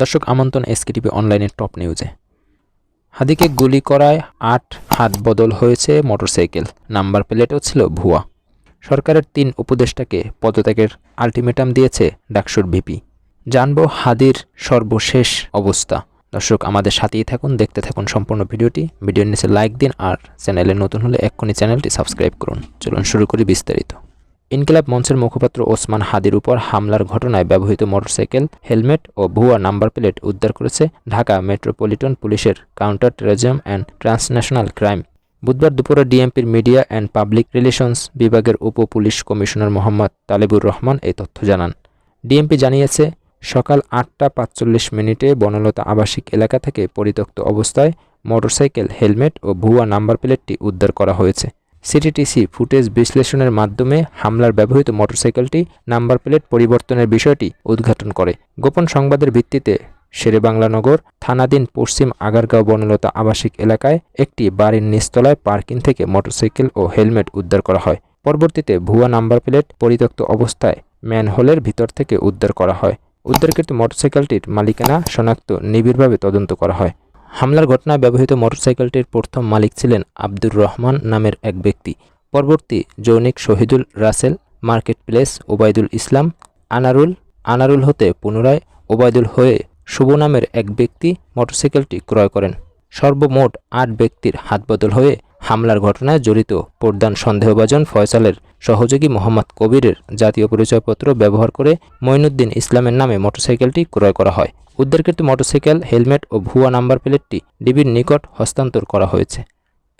দর্শক আমন্ত্রণ এসকেটিভি অনলাইনের টপ নিউজে। হাদিকে গুলি করায় ৮ হাত বদল হয়েছে মোটরসাইকেল, নাম্বার প্লেটও ছিল ভুয়া। সরকারের ৩ উপদেষ্টাকে পদত্যাগের আলটিমেটাম দিয়েছে ডাকসুর ভিপি। জানবো হাদির সর্বশেষ অবস্থা। দর্শক আমাদের সাথেই থাকুন, দেখতে থাকুন সম্পূর্ণ ভিডিওটি। ভিডিওর নিচে লাইক দিন আর চ্যানেলে নতুন হলে এক্ষুনি চ্যানেলটি সাবস্ক্রাইব করুন। চলুন শুরু করি বিস্তারিত। ইনকিলাব মঞ্চের মুখপাত্র ওসমান হাদির উপর হামলার ঘটনায় ব্যবহৃত মোটরসাইকেল, হেলমেট ও ভুয়া নাম্বার প্লেট উদ্ধার করেছে ঢাকা মেট্রোপলিটন পুলিশের counter terrorism and transnational crime. বুধবার দুপুরে ডিএমপির মিডিয়া অ্যান্ড পাবলিক রিলেশনস বিভাগের উপ পুলিশ কমিশনার মোহাম্মদ তালেবুর রহমান এই তথ্য জানান। ডিএমপি জানিয়েছে, সকাল ৮টা ৪৫ বনলতা আবাসিক এলাকা থেকে পরিত্যক্ত অবস্থায় মোটরসাইকেল, হেলমেট ও ভুয়া নাম্বার প্লেটটি উদ্ধার করা হয়েছে। সিটিটিসি ফুটেজ বিশ্লেষণের মাধ্যমে হামলার ব্যবহৃত মোটরসাইকেলটি নাম্বার প্লেট পরিবর্তনের বিষয়টি উদ্ঘাটন করে। গোপন সংবাদের ভিত্তিতে শেরেবাংলানগর থানাধীন পশ্চিম আগারগাঁও বনলতা আবাসিক এলাকায় একটি বাড়ির নিচতলায় পার্কিং থেকে মোটরসাইকেল ও হেলমেট উদ্ধার করা হয়। পরবর্তীতে ভুয়া নাম্বার প্লেট পরিত্যক্ত অবস্থায় ম্যানহোলের ভিতর থেকে উদ্ধার করা হয়। উদ্ধারকৃত মোটরসাইকেলটির মালিকানা শনাক্ত নিবিড়ভাবে তদন্ত করা হয়। হামলার ঘটনায় ব্যবহৃত মোটরসাইকেলটির প্রথম মালিক ছিলেন আব্দুর রহমান নামের এক ব্যক্তি। পরবর্তী যৌনিক শহীদুল রাসেল, মার্কেট প্লেস ওবায়দুল ইসলাম, আনারুল হতে পুনরায় ওবায়দুল হয়ে শুভ নামের এক ব্যক্তি মোটরসাইকেলটি ক্রয় করেন। সর্বমোট ৮ ব্যক্তির হাতবদল হয়ে হামলার ঘটনায় জড়িত প্রধান সন্দেহভাজন ফয়সালের সহযোগী মোহাম্মদ কবিরের জাতীয় পরিচয়পত্র ব্যবহার করে মঈনুদ্দিন ইসলামের নামে মোটরসাইকেলটি ক্রয় করা হয়। উদ্ধারকৃত মোটরসাইকেল, হেলমেট ও ভুয়া নাম্বার প্লেটটি ডিবির নিকট হস্তান্তর করা হয়েছে।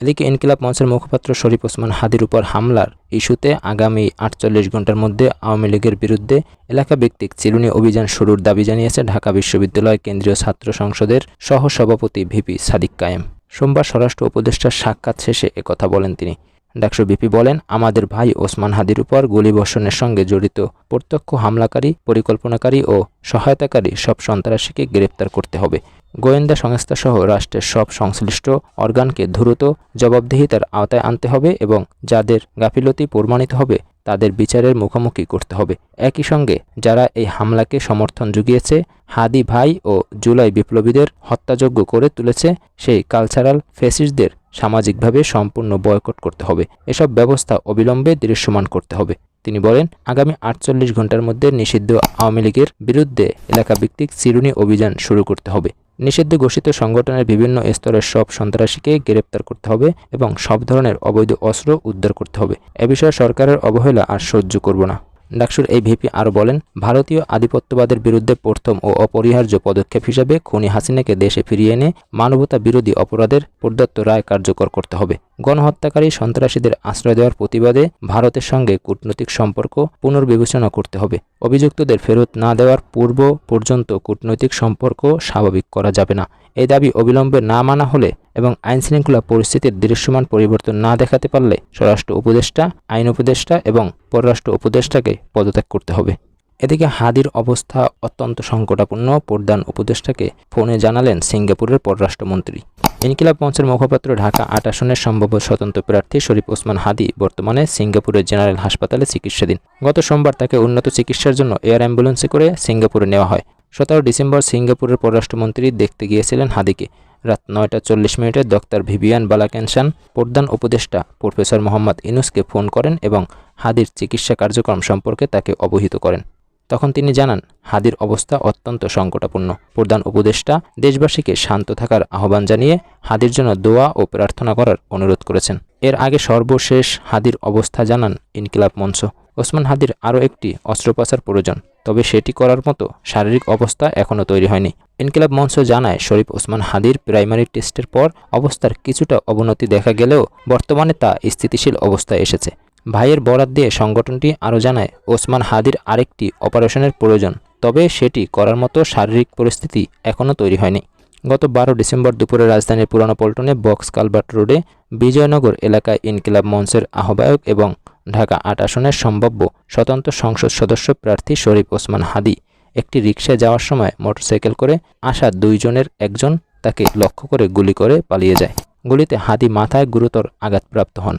এদিকে ইনকিলাব মঞ্চের মুখপাত্র শরীফ ওসমান হাদির উপর হামলার ইস্যুতে আগামী ৪৮ ঘণ্টার মধ্যে আওয়ামী লীগের বিরুদ্ধে এলাকাভিত্তিক চিরুনি অভিযান শুরুর দাবি জানিয়েছে ঢাকা বিশ্ববিদ্যালয় কেন্দ্রীয় ছাত্র সংসদের সহসভাপতি ভিপি সাদিক কায়েম। সোমবার স্বরাষ্ট্র উপদেষ্টার সাক্ষাৎ শেষে একথা বলেন তিনি। ডাকসু ভিপি বলেন, আমাদের ভাই ওসমান হাদির উপর গুলিবর্ষণের সঙ্গে জড়িত প্রত্যক্ষ হামলাকারী, পরিকল্পনাকারী ও সহায়তাকারী সব সন্ত্রাসীকে গ্রেপ্তার করতে হবে। গোয়েন্দা সংস্থাসহ রাষ্ট্রের সব সংশ্লিষ্ট অর্গানকে দ্রুত জবাবদিহিতার আওতায় আনতে হবে এবং যাদের গাফিলতি প্রমাণিত হবে তাদের বিচারের মুখোমুখি করতে হবে। একই সঙ্গে যারা এই হামলাকে সমর্থন জুগিয়েছে, হাদি ভাই ও জুলাই বিপ্লবীদের হত্যাযজ্ঞ করে তুলেছে, সেই কালচারাল ফ্যাসিস্টদের সামাজিকভাবে সম্পূর্ণ বয়কট করতে হবে। এসব ব্যবস্থা অবিলম্বে দৃশ্যমান করতে হবে। তিনি বলেন, আগামী ৪৮ ঘণ্টার মধ্যে নিষিদ্ধ আওয়ামী লীগের বিরুদ্ধে এলাকাভিত্তিক চিরুনি অভিযান শুরু করতে হবে। নিষিদ্ধ ঘোষিত সংগঠনের বিভিন্ন স্তরের সব সন্ত্রাসীকে গ্রেপ্তার করতে হবে এবং সব ধরনের অবৈধ অস্ত্র উদ্ধার করতে হবে। এ বিষয়ে সরকারের অবহেলা আর সহ্য করব না। ডাকসুর এই ভিপি আরও বলেন, ভারতীয় আধিপত্যবাদের বিরুদ্ধে প্রথম ও অপরিহার্য পদক্ষেপ হিসেবে খুনি হাসিনাকে দেশে ফিরিয়ে এনে মানবতা বিরোধী অপরাধের প্রদত্ত রায় কার্যকর করতে হবে। গণহত্যাকারী সন্ত্রাসীদের আশ্রয় দেওয়ার প্রতিবাদে ভারতের সঙ্গে কূটনৈতিক সম্পর্ক পুনর্বিবেচনা করতে হবে। অভিযুক্তদের ফেরত না দেওয়ার পূর্ব পর্যন্ত কূটনৈতিক সম্পর্ক স্বাভাবিক করা যাবে না। এই দাবি অবিলম্বে না মানা হলে এবং আইনশৃঙ্খলা পরিস্থিতির দৃশ্যমান পরিবর্তন না দেখাতে পারলে স্বরাষ্ট্র উপদেষ্টা, আইন উপদেষ্টা এবং পররাষ্ট্র উপদেষ্টাকে পদত্যাগ করতে হবে। এদিকে হাদির অবস্থা অত্যন্ত সংকটাপন্ন। প্রধান উপদেষ্টাকে ফোনে জানালেন সিঙ্গাপুরের পররাষ্ট্রমন্ত্রী। ইনকিলাব মঞ্চের মুখপাত্র ঢাকা ৮ আসনের সম্ভাব্য স্বতন্ত্র প্রার্থী শরীফ ওসমান হাদি বর্তমানে সিঙ্গাপুরের জেনারেল হাসপাতালে চিকিৎসাধীন। গত সোমবার তাকে উন্নত চিকিৎসার জন্য এয়ার অ্যাম্বুলেন্সে করে সিঙ্গাপুরে নেওয়া হয়। ১৭ ডিসেম্বর সিঙ্গাপুরের পররাষ্ট্রমন্ত্রী দেখতে গিয়েছিলেন হাদিকে। রাত ৯টা ৪০ ডক্টর ভিভিয়ান বালাকেনসান প্রধান উপদেষ্টা প্রফেসর মোহাম্মদ ইউনূসকে ফোন করেন এবং হাদির চিকিৎসা কার্যক্রম সম্পর্কে তাকে অবহিত করেন। তখন তিনি জানান, হাদির অবস্থা অত্যন্ত সংকটাপন্ন। প্রধান উপদেষ্টা দেশবাসীকে শান্ত থাকার আহ্বান জানিয়ে হাদির জন্য দোয়া ও প্রার্থনা করার অনুরোধ করেছেন। এর আগে সর্বশেষ হাদির অবস্থা জানান ইনকিলাব মঞ্চ। ওসমান হাদির আরও একটি অস্ত্রোপচার প্রয়োজন, তবে সেটি করার মতো শারীরিক অবস্থা এখনও তৈরি হয়নি। ইনকিলাব মঞ্চ জানায়, শরীফ ওসমান হাদির প্রাইমারি টেস্টের পর অবস্থার কিছুটা অবনতি দেখা গেলেও বর্তমানে তা স্থিতিশীল অবস্থায় এসেছে। ভাইয়ের বরাত দিয়ে সংগঠনটি আরও জানায়, ওসমান হাদির আরেকটি অপারেশনের প্রয়োজন, তবে সেটি করার মতো শারীরিক পরিস্থিতি এখনও তৈরি হয়নি। গত ১২ ডিসেম্বর দুপুরে রাজধানীর পুরানো পল্টনে বক্স কালভার্ট রোডে বিজয়নগর এলাকায় ইনকিলাব মঞ্চের আহ্বায়ক এবং ঢাকা ৮ আসনের সম্ভাব্য স্বতন্ত্র সংসদ সদস্য প্রার্থী শরীফ ওসমান হাদি একটি রিকশায় যাওয়ার সময় মোটরসাইকেল করে আসা ২ জনের একজন তাকে লক্ষ্য করে গুলি করে পালিয়ে যায়। গুলিতে হাদি মাথায় গুরুতর আঘাতপ্রাপ্ত হন।